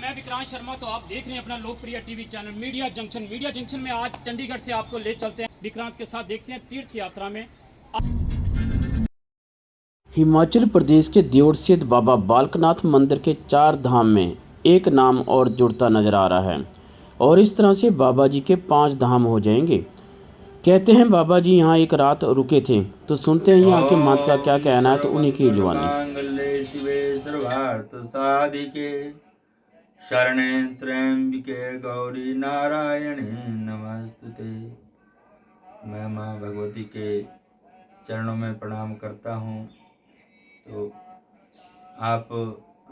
मैं विक्रांत शर्मा। तो आप देख रहे हैं अपना लोकप्रिय TV channel media junction. Media junction में आज चंडीगढ़ से आपको ले चलते हैं विक्रांत के साथ, देखते हैं तीर्थ यात्रा में। हिमाचल प्रदेश के देओर स्थित बाबा बालकनाथ मंदिर के 4 धाम में एक नाम और जुड़ता नजर आ रहा है और इस तरह से बाबा जी के 5 धाम हो जाएंगे। कहते हैं बाबा जी यहाँ एक रात रुके थे, तो सुनते हैं यहाँ के महंत का क्या कहना है, तो उन्हीं की जुबानी। मांगल्ये शिवे सर्वार्थ साधिके शरणे त्र्यंबिके गौरी नारायणी नमस्तुते। मैं माँ भगवती के चरणों में प्रणाम करता हूँ। तो आप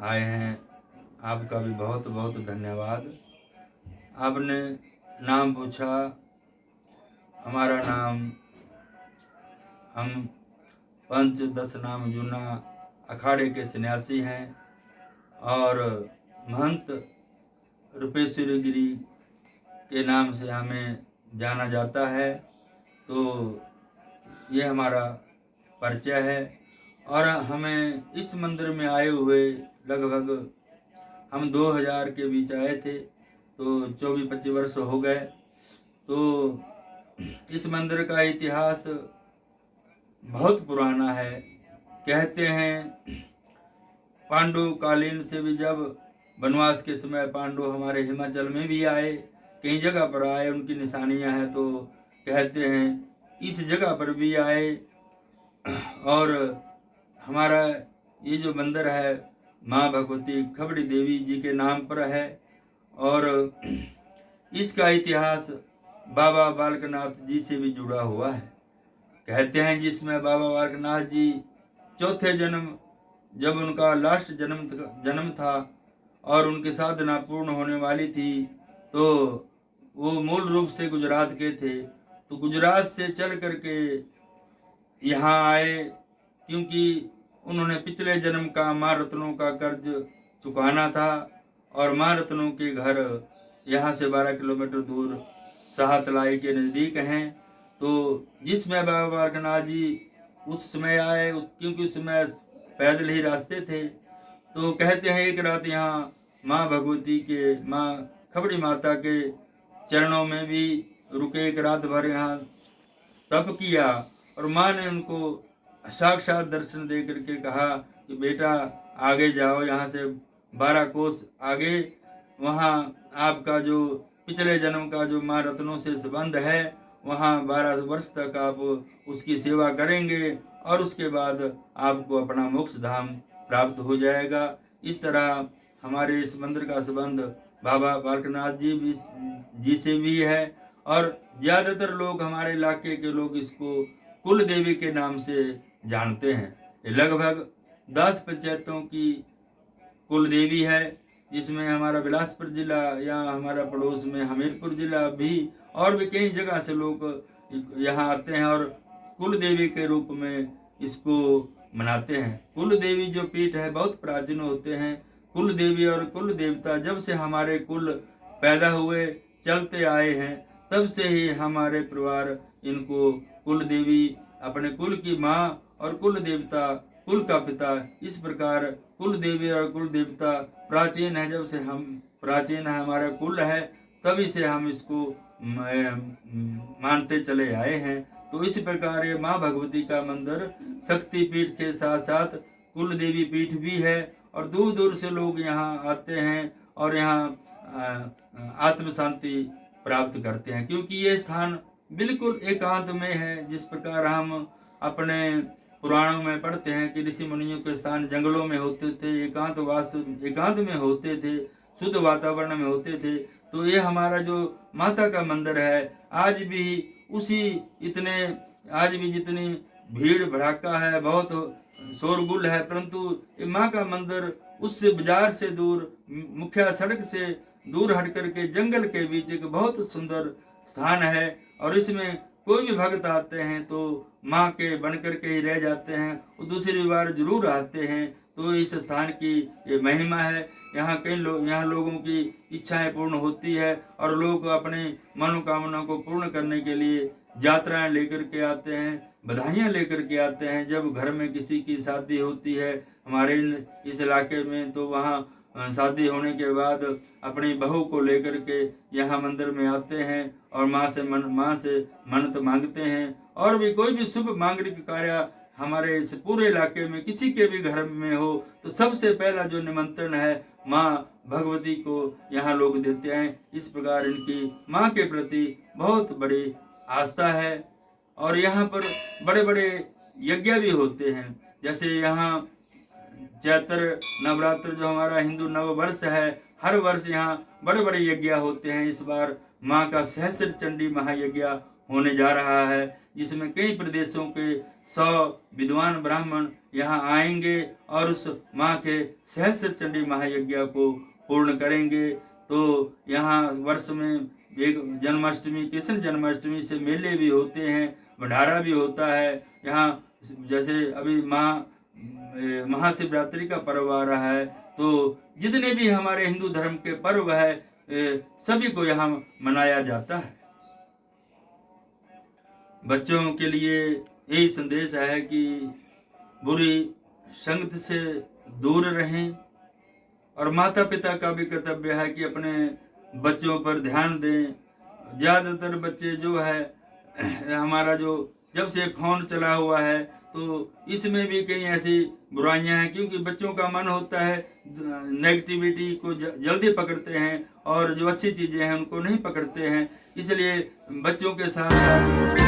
आए हैं, आपका भी बहुत बहुत धन्यवाद। आपने नाम पूछा, हमारा नाम, हम पंच 10 नाम जूना अखाड़े के सन्यासी हैं और महंत रूपेश्वर गिरी के नाम से हमें जाना जाता है। तो ये हमारा परिचय है और हमें इस मंदिर में आए हुए लगभग हम 2000 के बीच आए थे, तो 24-25 वर्ष हो गए। तो इस मंदिर का इतिहास बहुत पुराना है। कहते हैं पांडु कालीन से भी, जब वनवास के समय पांडु हमारे हिमाचल में भी आए, कई जगह पर आए, उनकी निशानियां हैं। तो कहते हैं इस जगह पर भी आए और हमारा ये जो मंदिर है माँ भगवती खबड़ी देवी जी के नाम पर है और इसका इतिहास बाबा बालकनाथ जी से भी जुड़ा हुआ है। कहते हैं जिसमें बाबा बालकनाथ जी चौथे जन्म, जब उनका लास्ट जन्म था और उनकी साधना पूर्ण होने वाली थी, तो वो मूल रूप से गुजरात के थे। तो गुजरात से चल करके यहाँ आए, क्योंकि उन्होंने पिछले जन्म का माँ रत्नों का कर्ज चुकाना था और माँ रत्नों के घर यहाँ से 12 किलोमीटर दूर साहतलाई के नज़दीक हैं। तो जिसमें बाबा बालकनाथ जी उस समय आए, क्योंकि उस समय पैदल ही रास्ते थे। तो कहते हैं एक रात यहाँ माँ भगवती के, माँ खबड़ी माता के चरणों में भी रुके, एक रात भर यहाँ तप किया और माँ ने उनको साक्षात दर्शन दे करके कहा कि बेटा आगे जाओ, यहाँ से 12 कोस आगे, वहाँ आपका जो पिछले जन्म का जो माँ रत्नों से संबंध है, वहाँ 12 वर्ष तक आप उसकी सेवा करेंगे और उसके बाद आपको अपना मोक्ष धाम प्राप्त हो जाएगा। इस तरह हमारे इस मंदिर का संबंध बाबा बालकनाथ जी से भी है और ज़्यादातर लोग, हमारे इलाके के लोग, इसको कुल देवी के नाम से जानते हैं। ये लगभग 10 पंचायतों की कुल देवी है, जिसमें हमारा बिलासपुर जिला या हमारा पड़ोस में हमीरपुर जिला भी, और भी कई जगह से लोग यहाँ आते हैं और कुल देवी के रूप में इसको मनाते हैं। कुल देवी जो पीठ है बहुत प्राचीन होते हैं। कुल देवी और कुल देवता जब से हमारे कुल पैदा हुए चलते आए हैं, तब से ही हमारे परिवार इनको कुल देवी, अपने कुल की माँ और कुल देवता, कुल का पिता, इस प्रकार कुल देवी और कुल देवता प्राचीन है। जब से हम प्राचीन है, हमारा कुल है, तभी से हम इसको मानते चले आए हैं। तो इस प्रकार ये माँ भगवती का मंदिर शक्ति पीठ के साथ साथ कुल देवी पीठ भी है और दूर दूर से लोग यहाँ आते हैं और यहाँ आत्म शांति प्राप्त करते हैं, क्योंकि ये स्थान बिल्कुल एकांत में है। जिस प्रकार हम अपने पुराणों में पढ़ते हैं कि ऋषि मुनियों के स्थान जंगलों में होते थे, एकांत में होते थे, शुद्ध वातावरण में होते थे। तो ये हमारा जो माता का मंदिर है, आज भी जितनी भीड़ भड़ाका है, बहुत शोरगुल है, परंतु ये माँ का मंदिर उससे बाजार से दूर, मुख्य सड़क से दूर हट करके जंगल के बीच एक बहुत सुंदर स्थान है और इसमें कोई भी भक्त आते हैं तो माँ के बन करके ही रह जाते हैं, वो दूसरी बार जरूर आते हैं। तो इस स्थान की ये महिमा है। यहाँ यहाँ लोगों की इच्छाएं पूर्ण होती है और लोग अपने मनोकामना को पूर्ण करने के लिए यात्राएं लेकर के आते हैं, बधाइयाँ लेकर के आते हैं। जब घर में किसी की शादी होती है हमारे इस इलाके में, तो वहाँ शादी होने के बाद अपनी बहू को लेकर के यहाँ मंदिर में आते हैं और माँ से मन्नत मांगते हैं। और भी कोई भी शुभ मांगलिक कार्य हमारे इस पूरे इलाके में किसी के भी घर में हो तो सबसे पहला जो निमंत्रण है माँ भगवती को यहाँ लोग देते हैं। इस प्रकार इनकी माँ के प्रति बहुत बड़ी आस्था है। और यहाँ पर बड़े बड़े यज्ञ भी होते हैं। जैसे यहाँ चैत्र नवरात्र जो हमारा हिंदू नव वर्ष है, हर वर्ष यहाँ बड़े बड़े यज्ञ होते हैं। इस बार माँ का सहस्त्र चंडी महायज्ञ होने जा रहा है, जिसमें कई प्रदेशों के 100 विद्वान ब्राह्मण यहाँ आएंगे और उस माँ के सहस्त्र चंडी महायज्ञ को पूर्ण करेंगे। तो यहाँ वर्ष में एक जन्माष्टमी, कृष्ण जन्माष्टमी से मेले भी होते हैं, भंडारा भी होता है। यहाँ जैसे अभी महाशिवरात्रि का पर्व आ रहा है, तो जितने भी हमारे हिंदू धर्म के पर्व है सभी को यहाँ मनाया जाता है। बच्चों के लिए यही संदेश है कि बुरी संगत से दूर रहें और माता पिता का भी कर्तव्य है कि अपने बच्चों पर ध्यान दें। ज़्यादातर बच्चे जो है हमारा जो जब से फोन चला हुआ है तो इसमें भी कई ऐसी बुराइयां हैं, क्योंकि बच्चों का मन होता है नेगेटिविटी को जल्दी पकड़ते हैं और जो अच्छी चीज़ें हैं उनको नहीं पकड़ते हैं। इसलिए बच्चों के साथ साथ